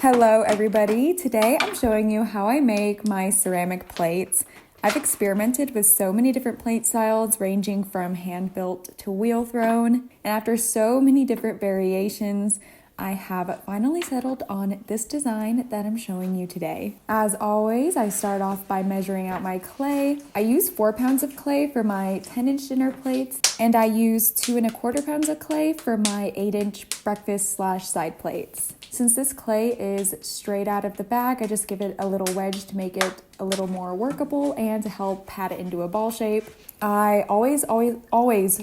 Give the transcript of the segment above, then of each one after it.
Hello everybody, today I'm showing you how I make my ceramic plates. I've experimented with so many different plate styles ranging from hand-built to wheel-thrown, and after so many different variations, I have finally settled on this design that I'm showing you today. As always, I start off by measuring out my clay. I use 4 pounds of clay for my 10-inch dinner plates, and I use 2¼ pounds of clay for my 8-inch breakfast/side plates. Since this clay is straight out of the bag, I just give it a little wedge to make it a little more workable and to help pat it into a ball shape. I always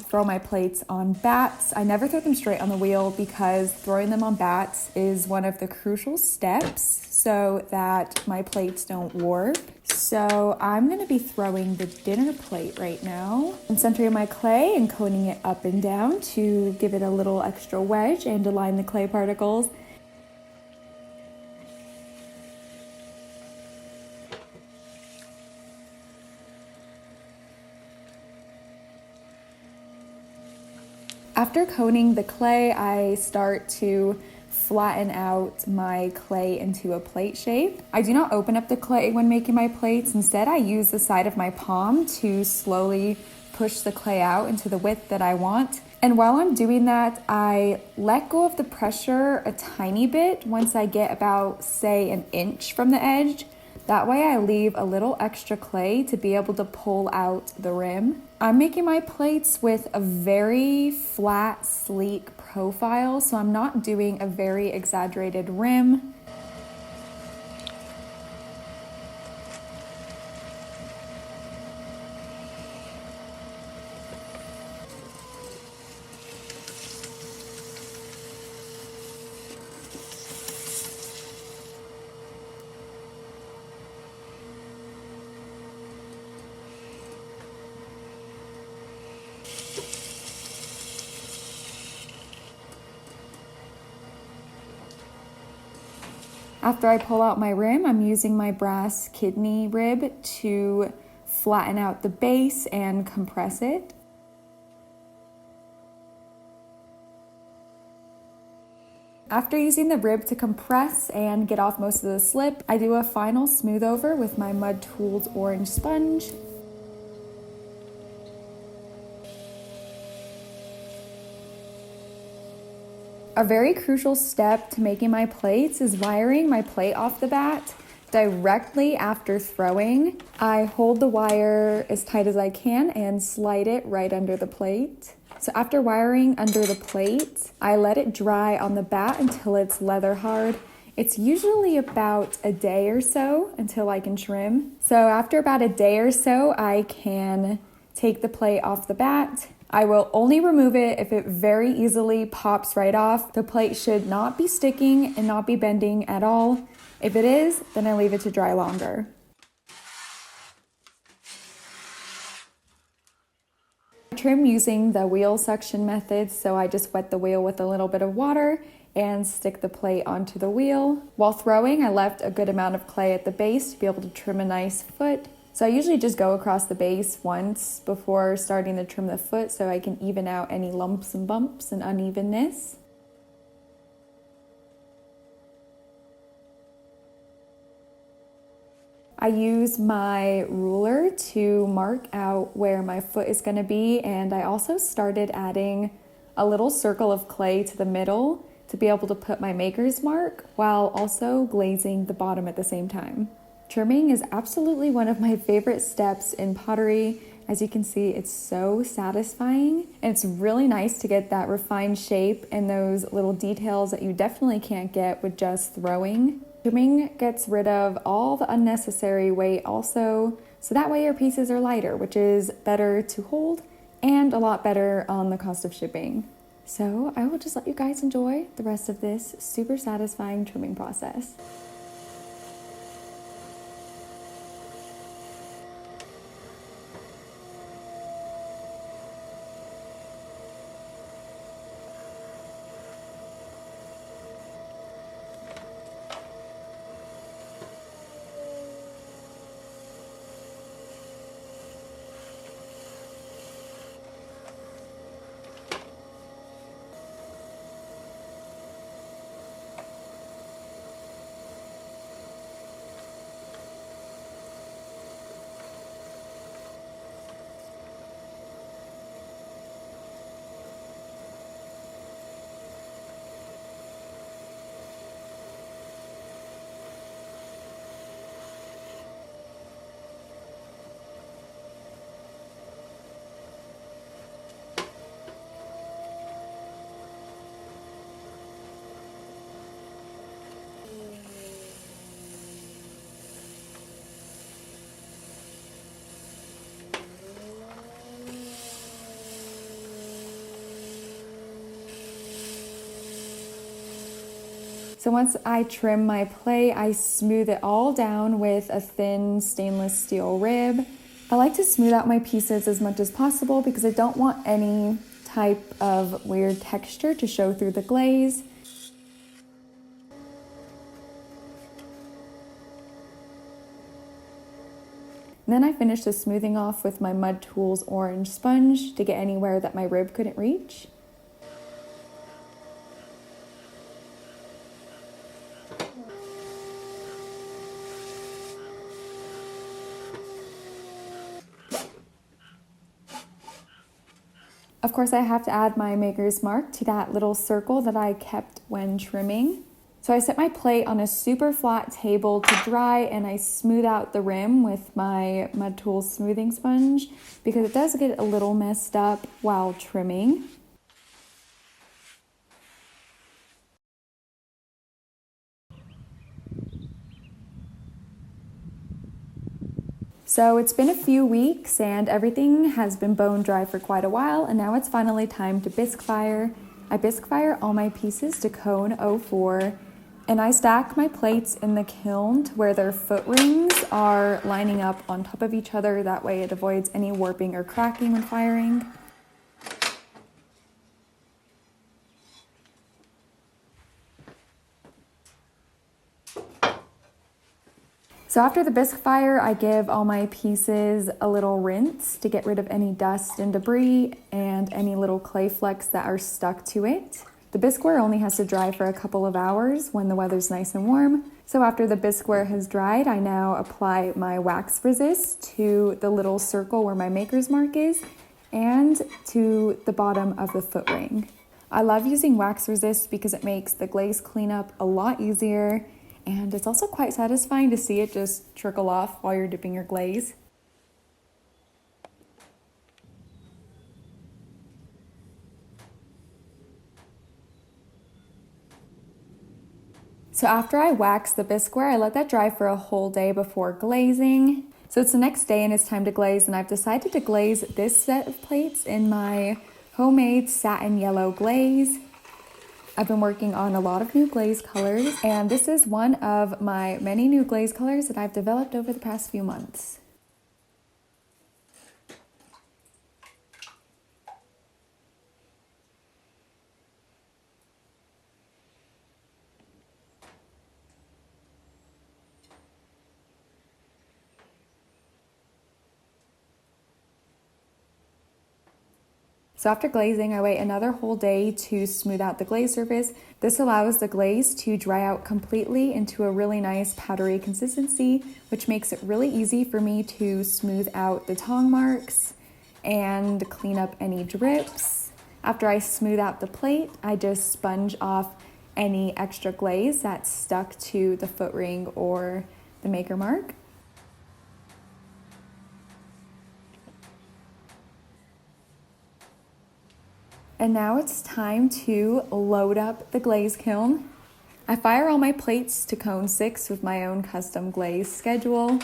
throw my plates on bats. I never throw them straight on the wheel because throwing them on bats is one of the crucial steps so that my plates don't warp. So I'm going to be throwing the dinner plate right now. I'm centering my clay and coating it up and down to give it a little extra wedge and align the clay particles. After coating the clay, I start to flatten out my clay into a plate shape. I do not open up the clay when making my plates. Instead, I use the side of my palm to slowly push the clay out into the width that I want. And while I'm doing that, I let go of the pressure a tiny bit once I get about, say, 1 inch from the edge. That way I leave a little extra clay to be able to pull out the rim. I'm making my plates with a very flat, sleek profile, so I'm not doing a very exaggerated rim. After I pull out my rim, I'm using my brass kidney rib to flatten out the base and compress it. After using the rib to compress and get off most of the slip, I do a final smooth over with my Mud Tools orange sponge. A very crucial step to making my plates is wiring my plate off the bat directly after throwing. I hold the wire as tight as I can and slide it right under the plate. So after wiring under the plate, I let it dry on the bat until it's leather hard. It's usually about a day or so until I can trim. So after about a day or so, I can take the plate off the bat. I will only remove it if it very easily pops right off. The plate should not be sticking and not be bending at all. If it is, then I leave it to dry longer. I trim using the wheel suction method, so I just wet the wheel with a little bit of water and stick the plate onto the wheel. While throwing, I left a good amount of clay at the base to be able to trim a nice foot. So I usually just go across the base once before starting to trim the foot so I can even out any lumps and bumps and unevenness. I use my ruler to mark out where my foot is going to be, and I also started adding a little circle of clay to the middle to be able to put my maker's mark while also glazing the bottom at the same time. Trimming is absolutely one of my favorite steps in pottery. As you can see, it's so satisfying, and it's really nice to get that refined shape and those little details that you definitely can't get with just throwing. Trimming gets rid of all the unnecessary weight also, so that way your pieces are lighter, which is better to hold and a lot better on the cost of shipping. So I will just let you guys enjoy the rest of this super satisfying trimming process. So once I trim my plate, I smooth it all down with a thin stainless steel rib. I like to smooth out my pieces as much as possible because I don't want any type of weird texture to show through the glaze. Then I finish the smoothing off with my Mud Tools orange sponge to get anywhere that my rib couldn't reach. Of course, I have to add my maker's mark to that little circle that I kept when trimming. So I set my plate on a super flat table to dry, and I smooth out the rim with my Mud Tools smoothing sponge because it does get a little messed up while trimming. So it's been a few weeks and everything has been bone dry for quite a while, and now it's finally time to bisque fire. I bisque fire all my pieces to cone 04, and I stack my plates in the kiln to where their foot rings are lining up on top of each other. That way it avoids any warping or cracking when firing. So after the bisque fire, I give all my pieces a little rinse to get rid of any dust and debris and any little clay flecks that are stuck to it. The bisqueware only has to dry for a couple of hours when the weather's nice and warm. So after the bisqueware has dried, I now apply my wax resist to the little circle where my maker's mark is and to the bottom of the foot ring. I love using wax resist because it makes the glaze cleanup a lot easier, and it's also quite satisfying to see it just trickle off while you're dipping your glaze. So after I wax the bisqueware, I let that dry for a whole day before glazing. So it's the next day and it's time to glaze, and I've decided to glaze this set of plates in my homemade satin yellow glaze. I've been working on a lot of new glaze colors, and this is one of my many new glaze colors that I've developed over the past few months. So after glazing, I wait another whole day to smooth out the glaze surface. This allows the glaze to dry out completely into a really nice powdery consistency, which makes it really easy for me to smooth out the tong marks and clean up any drips. After I smooth out the plate, I just sponge off any extra glaze that's stuck to the foot ring or the maker mark. And now it's time to load up the glaze kiln. I fire all my plates to cone 6 with my own custom glaze schedule.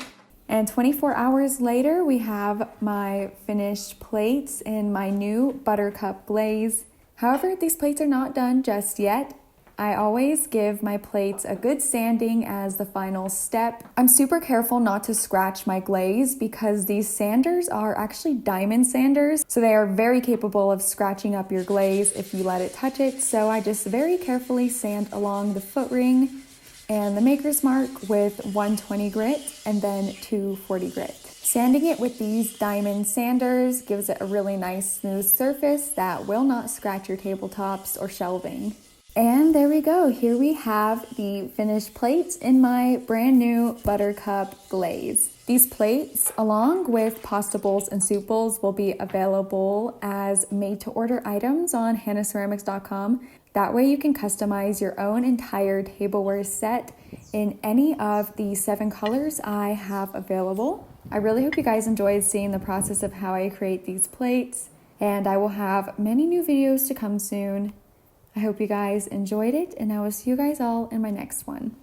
And 24 hours later, we have my finished plates in my new buttercup glaze. However, these plates are not done just yet. I always give my plates a good sanding as the final step. I'm super careful not to scratch my glaze because these sanders are actually diamond sanders, so they are very capable of scratching up your glaze if you let it touch it. So I just very carefully sand along the foot ring and the maker's mark with 120 grit and then 240 grit. Sanding it with these diamond sanders gives it a really nice smooth surface that will not scratch your tabletops or shelving. And there we go. Here we have the finished plates in my brand new buttercup glaze. These plates, along with pasta bowls and soup bowls, will be available as made-to-order items on hanaceramics.com. That way you can customize your own entire tableware set in any of the 7 colors I have available. I really hope you guys enjoyed seeing the process of how I create these plates, and I will have many new videos to come soon. I hope you guys enjoyed it, and I will see you guys all in my next one.